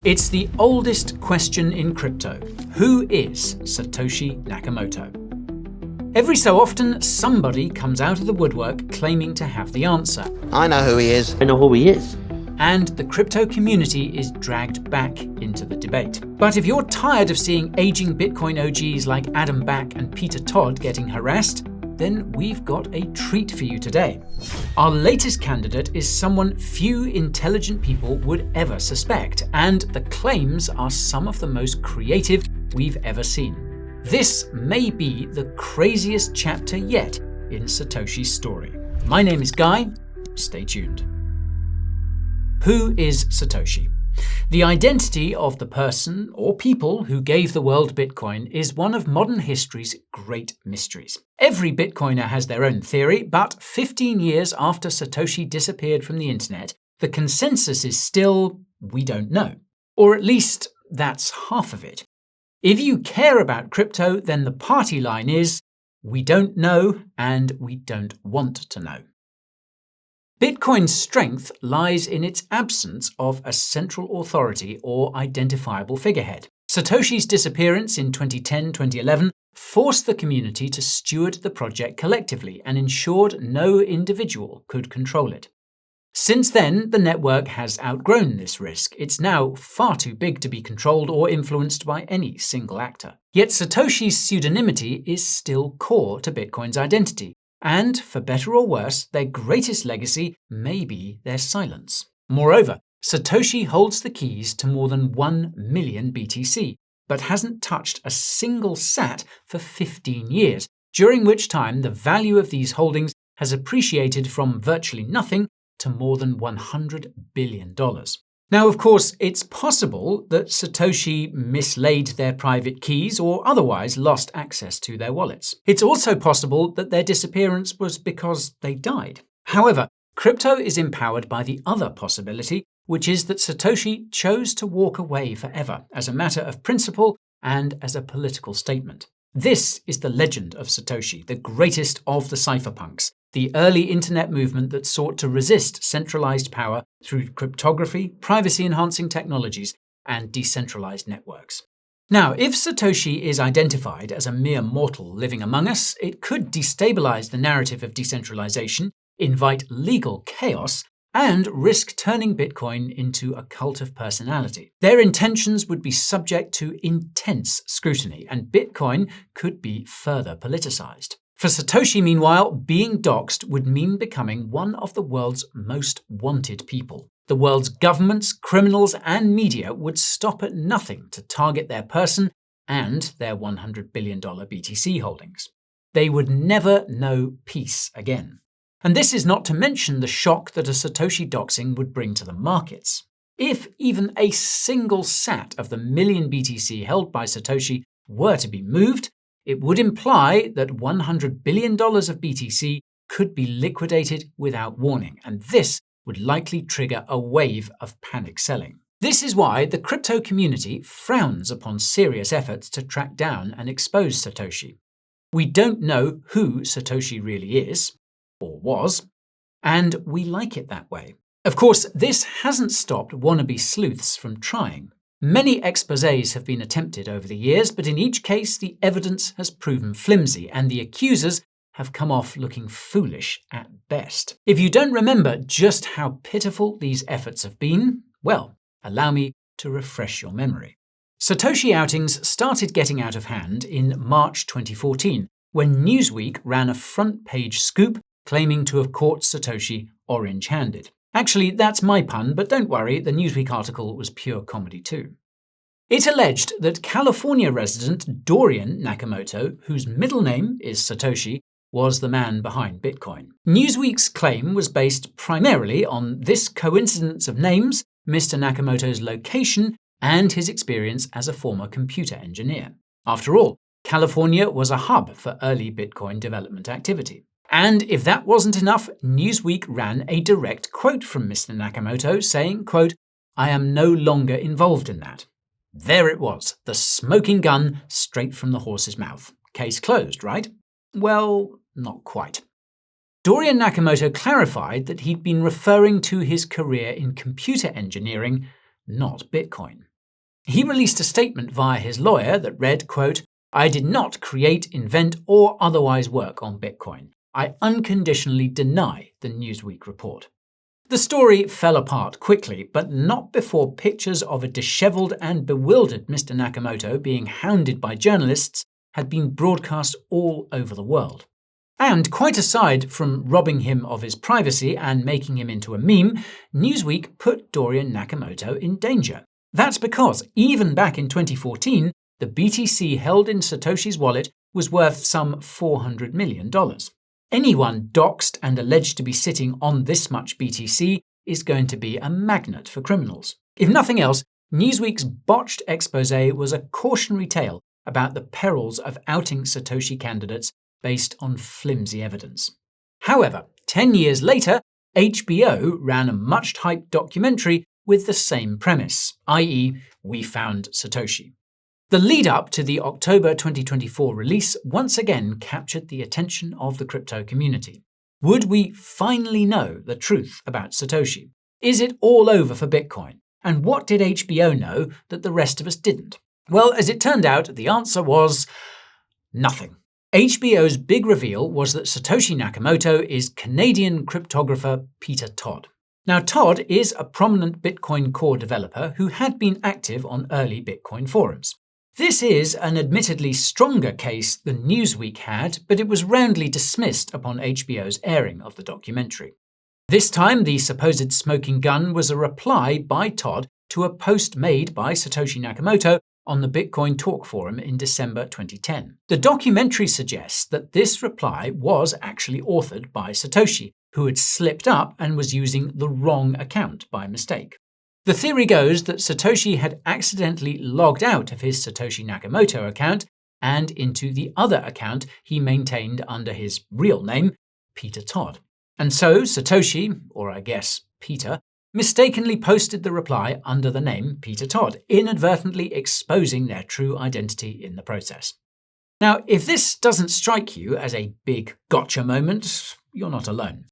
It's the oldest question in crypto. Who is Satoshi Nakamoto? Every so often, somebody comes out of the woodwork claiming to have the answer. I know who he is. I know who he is. And the crypto community is dragged back into the debate. But if you're tired of seeing aging Bitcoin OGs like Adam Back and Peter Todd getting harassed, then we've got a treat for you today. Our latest candidate is someone few intelligent people would ever suspect, and the claims are some of the most creative we've ever seen. This may be the craziest chapter yet in Satoshi's story. My name is Guy. Stay tuned. Who is Satoshi? The identity of the person or people who gave the world Bitcoin is one of modern history's great mysteries. Every Bitcoiner has their own theory, but 15 years after Satoshi disappeared from the internet, the consensus is still, we don't know. Or at least, that's half of it. If you care about crypto, then the party line is, we don't know and we don't want to know. Bitcoin's strength lies in its absence of a central authority or identifiable figurehead. Satoshi's disappearance in 2010-2011 forced the community to steward the project collectively and ensured no individual could control it. Since then, the network has outgrown this risk. It's now far too big to be controlled or influenced by any single actor. Yet Satoshi's pseudonymity is still core to Bitcoin's identity. And, for better or worse, their greatest legacy may be their silence. Moreover, Satoshi holds the keys to more than 1 million BTC, but hasn't touched a single sat for 15 years, during which time the value of these holdings has appreciated from virtually nothing to more than $100 billion. Now, of course, it's possible that Satoshi mislaid their private keys or otherwise lost access to their wallets. It's also possible that their disappearance was because they died. However, crypto is empowered by the other possibility, which is that Satoshi chose to walk away forever as a matter of principle and as a political statement. This is the legend of Satoshi, the greatest of the cypherpunks, the early internet movement that sought to resist centralized power through cryptography, privacy-enhancing technologies, and decentralized networks. Now, if Satoshi is identified as a mere mortal living among us, it could destabilize the narrative of decentralization, invite legal chaos, and risk turning Bitcoin into a cult of personality. Their intentions would be subject to intense scrutiny, and Bitcoin could be further politicized. For Satoshi, meanwhile, being doxxed would mean becoming one of the world's most wanted people. The world's governments, criminals, and media would stop at nothing to target their person and their $100 billion BTC holdings. They would never know peace again. And this is not to mention the shock that a Satoshi doxing would bring to the markets. If even a single sat of the million BTC held by Satoshi were to be moved, it would imply that $100 billion of BTC could be liquidated without warning, and this would likely trigger a wave of panic selling. This is why the crypto community frowns upon serious efforts to track down and expose Satoshi. We don't know who Satoshi really is, or was, and we like it that way. Of course, this hasn't stopped wannabe sleuths from trying. Many exposés have been attempted over the years, but in each case the evidence has proven flimsy and the accusers have come off looking foolish at best. If you don't remember just how pitiful these efforts have been, well, allow me to refresh your memory. Satoshi Outings started getting out of hand in March 2014, when Newsweek ran a front-page scoop claiming to have caught Satoshi orange-handed. Actually, that's my pun, but don't worry, the Newsweek article was pure comedy too. It alleged that California resident Dorsey Nakamoto, whose middle name is Satoshi, was the man behind Bitcoin. Newsweek's claim was based primarily on this coincidence of names, Mr. Nakamoto's location, and his experience as a former computer engineer. After all, California was a hub for early Bitcoin development activity. And if that wasn't enough, Newsweek ran a direct quote from Mr. Nakamoto saying, quote, "I am no longer involved in that." There it was, the smoking gun straight from the horse's mouth. Case closed, right? Well, not quite. Dorsey Nakamoto clarified that he'd been referring to his career in computer engineering, not Bitcoin. He released a statement via his lawyer that read, quote, "I did not create, invent, or otherwise work on Bitcoin. I unconditionally deny," the Newsweek report. The story fell apart quickly, but not before pictures of a dishevelled and bewildered Mr. Nakamoto being hounded by journalists had been broadcast all over the world. And quite aside from robbing him of his privacy and making him into a meme, Newsweek put Dorian Nakamoto in danger. That's because, even back in 2014, the BTC held in Satoshi's wallet was worth some $400 million. Anyone doxed and alleged to be sitting on this much BTC is going to be a magnet for criminals. If nothing else, Newsweek's botched exposé was a cautionary tale about the perils of outing Satoshi candidates based on flimsy evidence. However, 10 years later, HBO ran a much-hyped documentary with the same premise, i.e., we found Satoshi. The lead-up to the October 2024 release once again captured the attention of the crypto community. Would we finally know the truth about Satoshi? Is it all over for Bitcoin? And what did HBO know that the rest of us didn't? Well, as it turned out, the answer was nothing. HBO's big reveal was that Satoshi Nakamoto is Canadian cryptographer Peter Todd. Now, Todd is a prominent Bitcoin core developer who had been active on early Bitcoin forums. This is an admittedly stronger case than Newsweek had, but it was roundly dismissed upon HBO's airing of the documentary. This time, the supposed smoking gun was a reply by Todd to a post made by Satoshi Nakamoto on the Bitcoin Talk forum in December 2010. The documentary suggests that this reply was actually authored by Satoshi, who had slipped up and was using the wrong account by mistake. The theory goes that Satoshi had accidentally logged out of his Satoshi Nakamoto account and into the other account he maintained under his real name, Peter Todd. And so Satoshi, or I guess Peter, mistakenly posted the reply under the name Peter Todd, inadvertently exposing their true identity in the process. Now, if this doesn't strike you as a big gotcha moment, you're not alone.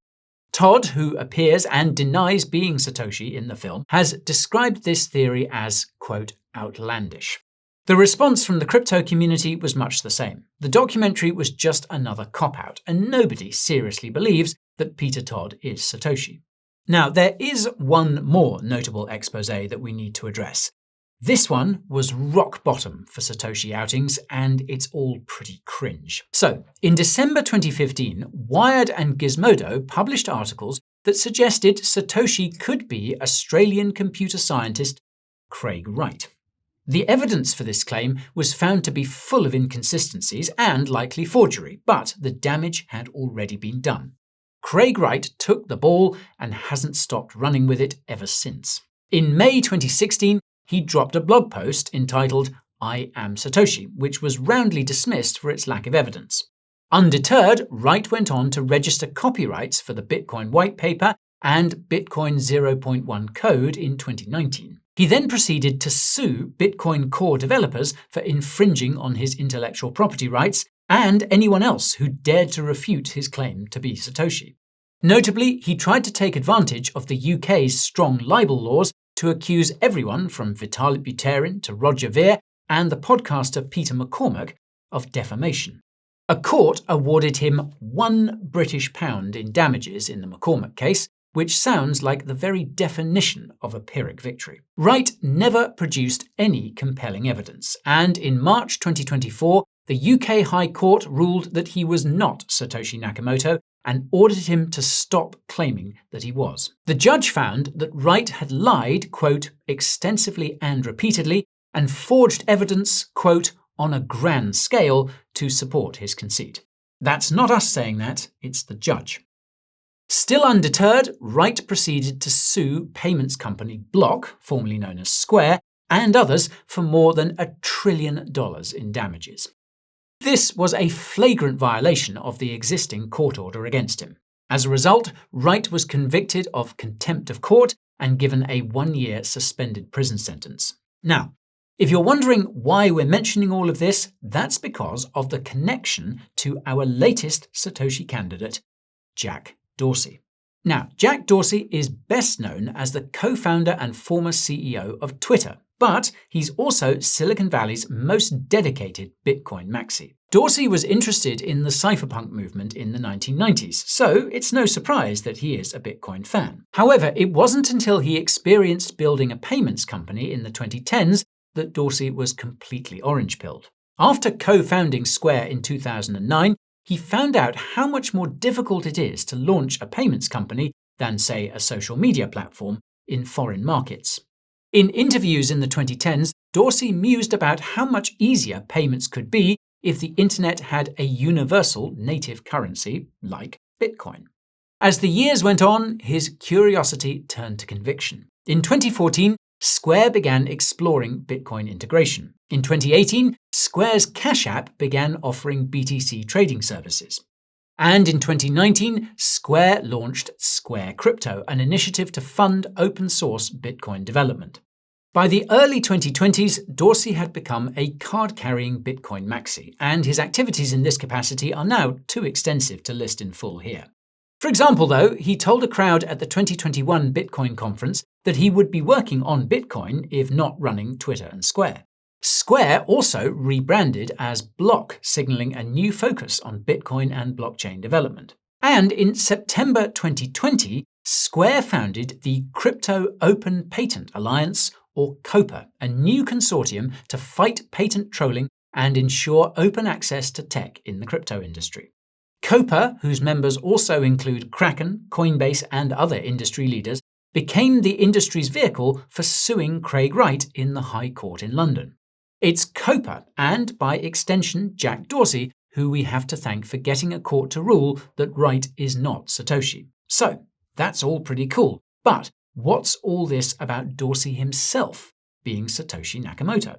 Todd, who appears and denies being Satoshi in the film, has described this theory as, quote, outlandish. The response from the crypto community was much the same. The documentary was just another cop-out, and nobody seriously believes that Peter Todd is Satoshi. Now, there is one more notable exposé that we need to address. This one was rock bottom for Satoshi Outings, and it's all pretty cringe. So, in December 2015, Wired and Gizmodo published articles that suggested Satoshi could be Australian computer scientist Craig Wright. The evidence for this claim was found to be full of inconsistencies and likely forgery, but the damage had already been done. Craig Wright took the ball and hasn't stopped running with it ever since. In May 2016, he dropped a blog post entitled "I am Satoshi," which was roundly dismissed for its lack of evidence. Undeterred, Wright went on to register copyrights for the Bitcoin white paper and Bitcoin 0.1 code in 2019. He then proceeded to sue Bitcoin core developers for infringing on his intellectual property rights and anyone else who dared to refute his claim to be Satoshi. Notably, he tried to take advantage of the UK's strong libel laws to accuse everyone from Vitalik Buterin to Roger Ver and the podcaster Peter McCormack of defamation. A court awarded him £1 British in damages in the McCormack case, which sounds like the very definition of a Pyrrhic victory. Wright never produced any compelling evidence, and in March 2024, the UK High Court ruled that he was not Satoshi Nakamoto and ordered him to stop claiming that he was. The judge found that Wright had lied, quote, extensively and repeatedly, and forged evidence, quote, on a grand scale to support his conceit. That's not us saying that, it's the judge. Still undeterred, Wright proceeded to sue payments company Block, formerly known as Square, and others for more than $1 trillion in damages. This was a flagrant violation of the existing court order against him. As a result, Wright was convicted of contempt of court and given a 1-year suspended prison sentence. Now, if you're wondering why we're mentioning all of this, that's because of the connection to our latest Satoshi candidate, Jack Dorsey. Now, Jack Dorsey is best known as the co-founder and former CEO of Twitter, but he's also Silicon Valley's most dedicated Bitcoin maxi. Dorsey was interested in the cypherpunk movement in the 1990s, so it's no surprise that he is a Bitcoin fan. However, it wasn't until he experienced building a payments company in the 2010s that Dorsey was completely orange-pilled. After co-founding Square in 2009, he found out how much more difficult it is to launch a payments company than, say, a social media platform in foreign markets. In interviews in the 2010s, Dorsey mused about how much easier payments could be if the internet had a universal native currency like Bitcoin. As the years went on, his curiosity turned to conviction. In 2014, Square began exploring Bitcoin integration. In 2018, Square's Cash App began offering BTC trading services. And in 2019, Square launched Square Crypto, an initiative to fund open-source Bitcoin development. By the early 2020s, Dorsey had become a card-carrying Bitcoin maxi, and his activities in this capacity are now too extensive to list in full here. For example, though, he told a crowd at the 2021 Bitcoin conference that he would be working on Bitcoin if not running Twitter and Square. Square also rebranded as Block, signaling a new focus on Bitcoin and blockchain development. And in September 2020, Square founded the Crypto Open Patent Alliance, or COPA, a new consortium to fight patent trolling and ensure open access to tech in the crypto industry. COPA, whose members also include Kraken, Coinbase, and other industry leaders, became the industry's vehicle for suing Craig Wright in the High Court in London. It's COPA, and by extension Jack Dorsey, who we have to thank for getting a court to rule that Wright is not Satoshi. So, that's all pretty cool. But what's all this about Dorsey himself being Satoshi Nakamoto?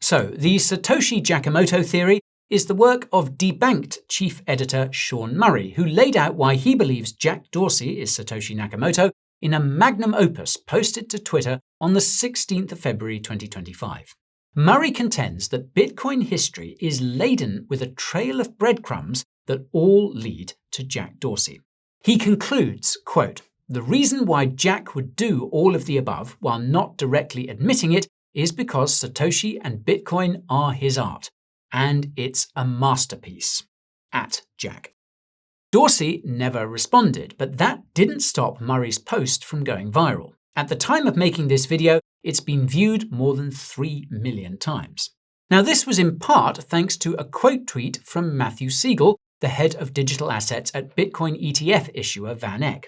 So, the Satoshi Jackamoto theory is the work of debanked chief editor Sean Murray, who laid out why he believes Jack Dorsey is Satoshi Nakamoto in a magnum opus posted to Twitter on the 16th of February 2025. Murray contends that Bitcoin history is laden with a trail of breadcrumbs that all lead to Jack Dorsey. He concludes, quote, "The reason why Jack would do all of the above while not directly admitting it is because Satoshi and Bitcoin are his art, and it's a masterpiece. At Jack." Dorsey never responded, but that didn't stop Murray's post from going viral. At the time of making this video, it's been viewed more than 3 million times. Now, this was in part thanks to a quote tweet from Matthew Siegel, the head of digital assets at Bitcoin ETF issuer Van Eck.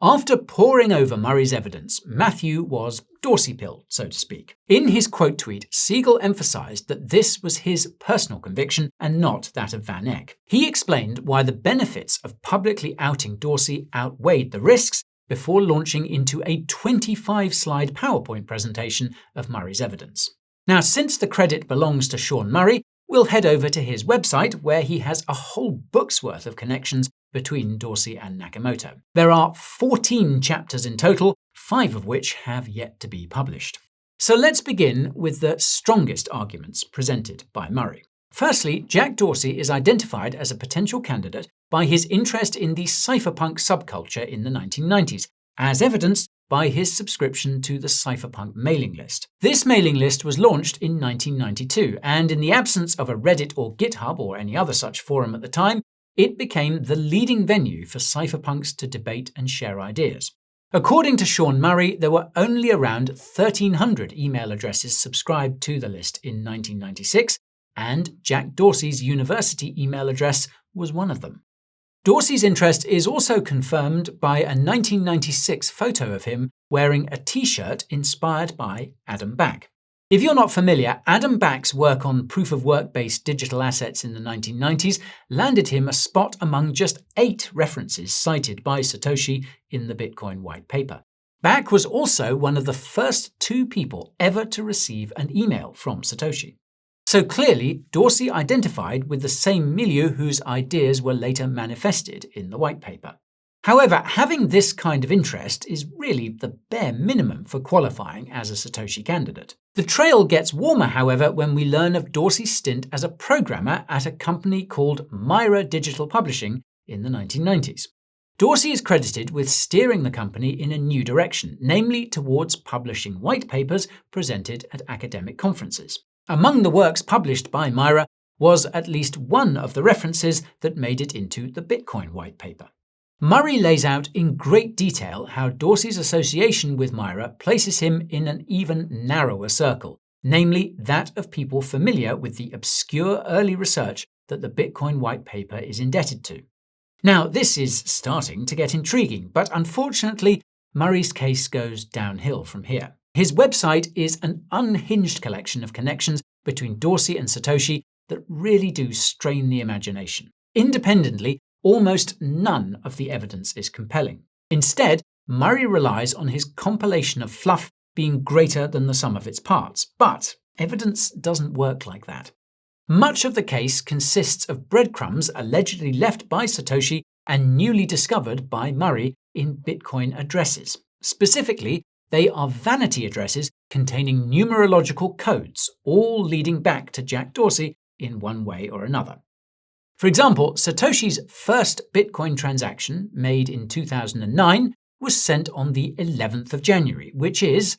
After poring over Murray's evidence, Matthew was Dorsey-pilled, so to speak. In his quote tweet, Siegel emphasized that this was his personal conviction and not that of Van Eck. He explained why the benefits of publicly outing Dorsey outweighed the risks before launching into a 25-slide PowerPoint presentation of Murray's evidence. Now, since the credit belongs to Sean Murray, we'll head over to his website where he has a whole book's worth of connections between Dorsey and Nakamoto. There are 14 chapters in total, 5 of which have yet to be published. So let's begin with the strongest arguments presented by Murray. Firstly, Jack Dorsey is identified as a potential candidate by his interest in the cypherpunk subculture in the 1990s, as evidenced by his subscription to the cypherpunk mailing list. This mailing list was launched in 1992, and in the absence of a Reddit or GitHub or any other such forum at the time, it became the leading venue for cypherpunks to debate and share ideas. According to Sean Murray, there were only around 1,300 email addresses subscribed to the list in 1996, and Jack Dorsey's university email address was one of them. Dorsey's interest is also confirmed by a 1996 photo of him wearing a t-shirt inspired by Adam Back. If you're not familiar, Adam Back's work on proof-of-work-based digital assets in the 1990s landed him a spot among just 8 references cited by Satoshi in the Bitcoin white paper. Back was also one of the first 2 people ever to receive an email from Satoshi. So clearly, Dorsey identified with the same milieu whose ideas were later manifested in the white paper. However, having this kind of interest is really the bare minimum for qualifying as a Satoshi candidate. The trail gets warmer, however, when we learn of Dorsey's stint as a programmer at a company called Myra Digital Publishing in the 1990s. Dorsey is credited with steering the company in a new direction, namely towards publishing white papers presented at academic conferences. Among the works published by Myra was at least one of the references that made it into the Bitcoin white paper. Murray lays out in great detail how Dorsey's association with Myra places him in an even narrower circle, namely that of people familiar with the obscure early research that the Bitcoin white paper is indebted to. Now, this is starting to get intriguing, but unfortunately, Murray's case goes downhill from here. His website is an unhinged collection of connections between Dorsey and Satoshi that really do strain the imagination. Independently, almost none of the evidence is compelling. Instead, Murray relies on his compilation of fluff being greater than the sum of its parts, but evidence doesn't work like that. Much of the case consists of breadcrumbs allegedly left by Satoshi and newly discovered by Murray in Bitcoin addresses. Specifically, they are vanity addresses containing numerological codes, all leading back to Jack Dorsey in one way or another. For example, Satoshi's first Bitcoin transaction, made in 2009, was sent on the 11th of January, which is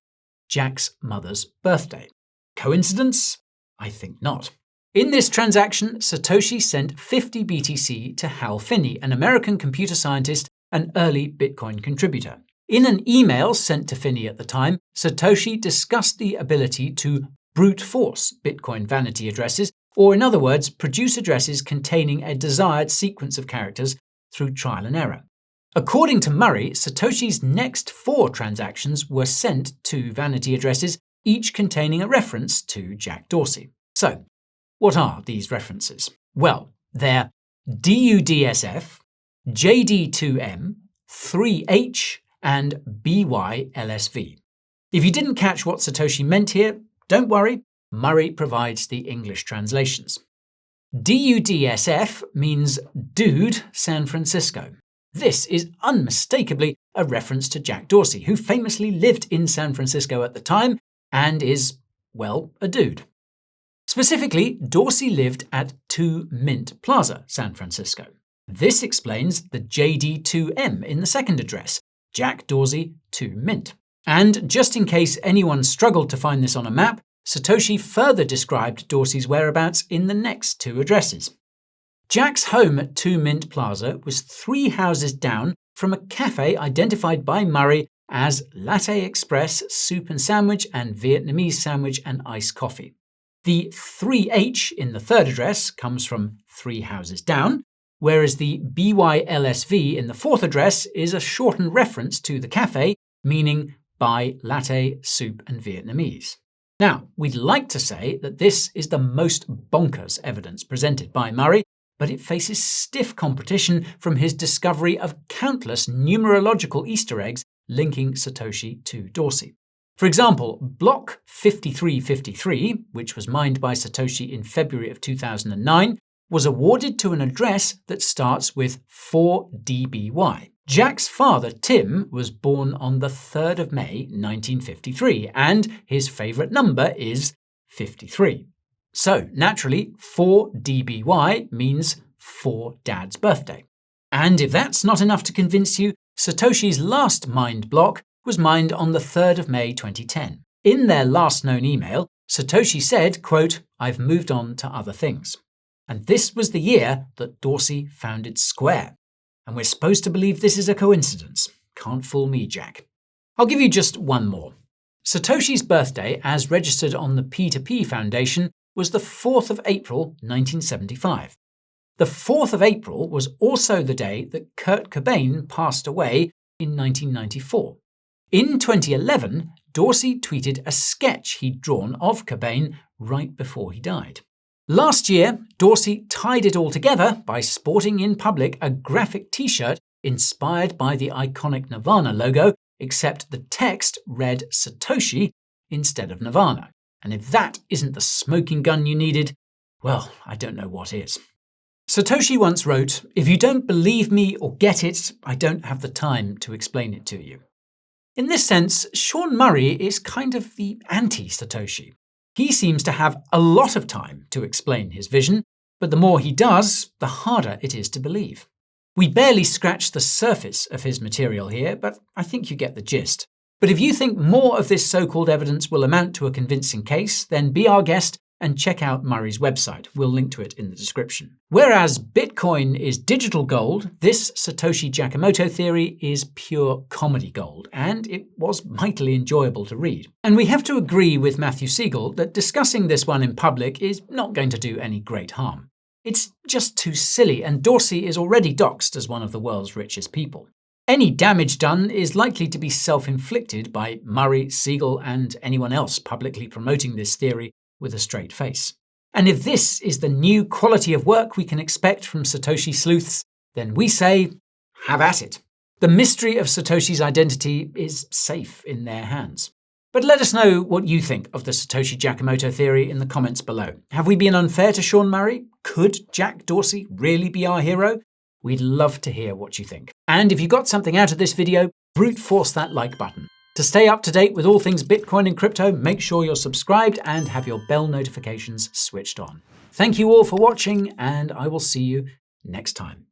Jack's mother's birthday. Coincidence? I think not. In this transaction, Satoshi sent 50 BTC to Hal Finney, an American computer scientist and early Bitcoin contributor. In an email sent to Finney at the time, Satoshi discussed the ability to brute force Bitcoin vanity addresses, or in other words, produce addresses containing a desired sequence of characters through trial and error. According to Murray, Satoshi's next 4 transactions were sent to vanity addresses, each containing a reference to Jack Dorsey. So, what are these references? Well, they're DUDSF, JD2M, 3H, and BYLSV. If you didn't catch what Satoshi meant here, don't worry, Murray provides the English translations. DUDSF means Dude San Francisco. This is unmistakably a reference to Jack Dorsey, who famously lived in San Francisco at the time and is, well, a dude. Specifically, Dorsey lived at 2 Mint Plaza, San Francisco. This explains the JD2M in the second address, Jack Dorsey 2 Mint. And just in case anyone struggled to find this on a map, Satoshi further described Dorsey's whereabouts in the next 2 addresses. Jack's home at 2 Mint Plaza was 3 houses down from a cafe identified by Murray as Latte Express Soup and Sandwich and Vietnamese Sandwich and Iced Coffee. The 3H in the third address comes from 3 houses down, whereas the BYLSV in the fourth address is a shortened reference to the cafe, meaning by Latte, Soup and Vietnamese. Now, we'd like to say that this is the most bonkers evidence presented by Murray, but it faces stiff competition from his discovery of countless numerological Easter eggs linking Satoshi to Dorsey. For example, block 5353, which was mined by Satoshi in February of 2009, was awarded to an address that starts with 4DBY. Jack's father, Tim, was born on the 3rd of May 1953, and his favourite number is 53. So, naturally, 4DBY means for Dad's birthday. And if that's not enough to convince you, Satoshi's last mined block was mined on the 3rd of May 2010. In their last known email, Satoshi said, quote, "I've moved on to other things." And this was the year that Dorsey founded Square. And we're supposed to believe this is a coincidence. Can't fool me, Jack. I'll give you just one more. Satoshi's birthday, as registered on the P2P Foundation, was the 4th of April 1975. The 4th of April was also the day that Kurt Cobain passed away in 1994. In 2011, Dorsey tweeted a sketch he'd drawn of Cobain right before he died. Last year, Dorsey tied it all together by sporting in public a graphic t-shirt inspired by the iconic Nirvana logo, except the text read Satoshi instead of Nirvana. And if that isn't the smoking gun you needed, well, I don't know what is. Satoshi once wrote, "If you don't believe me or get it, I don't have the time to explain it to you." In this sense, Sean Murray is kind of the anti-Satoshi. He seems to have a lot of time to explain his vision, but the more he does, the harder it is to believe. We barely scratched the surface of his material here, but I think you get the gist. But if you think more of this so-called evidence will amount to a convincing case, then be our guest and check out Murray's website. We'll link to it in the description. Whereas Bitcoin is digital gold, this Satoshi Nakamoto theory is pure comedy gold, and it was mightily enjoyable to read. And we have to agree with Matthew Siegel that discussing this one in public is not going to do any great harm. It's just too silly, and Dorsey is already doxed as one of the world's richest people. Any damage done is likely to be self-inflicted by Murray, Siegel, and anyone else publicly promoting this theory with a straight face. And if this is the new quality of work we can expect from Satoshi sleuths, then we say, have at it. The mystery of Satoshi's identity is safe in their hands. But let us know what you think of the Satoshi Nakamoto theory in the comments below. Have we been unfair to Sean Murray? Could Jack Dorsey really be our hero? We'd love to hear what you think. And if you got something out of this video, brute force that like button. To stay up to date with all things Bitcoin and crypto, make sure you're subscribed and have your bell notifications switched on. Thank you all for watching, and I will see you next time.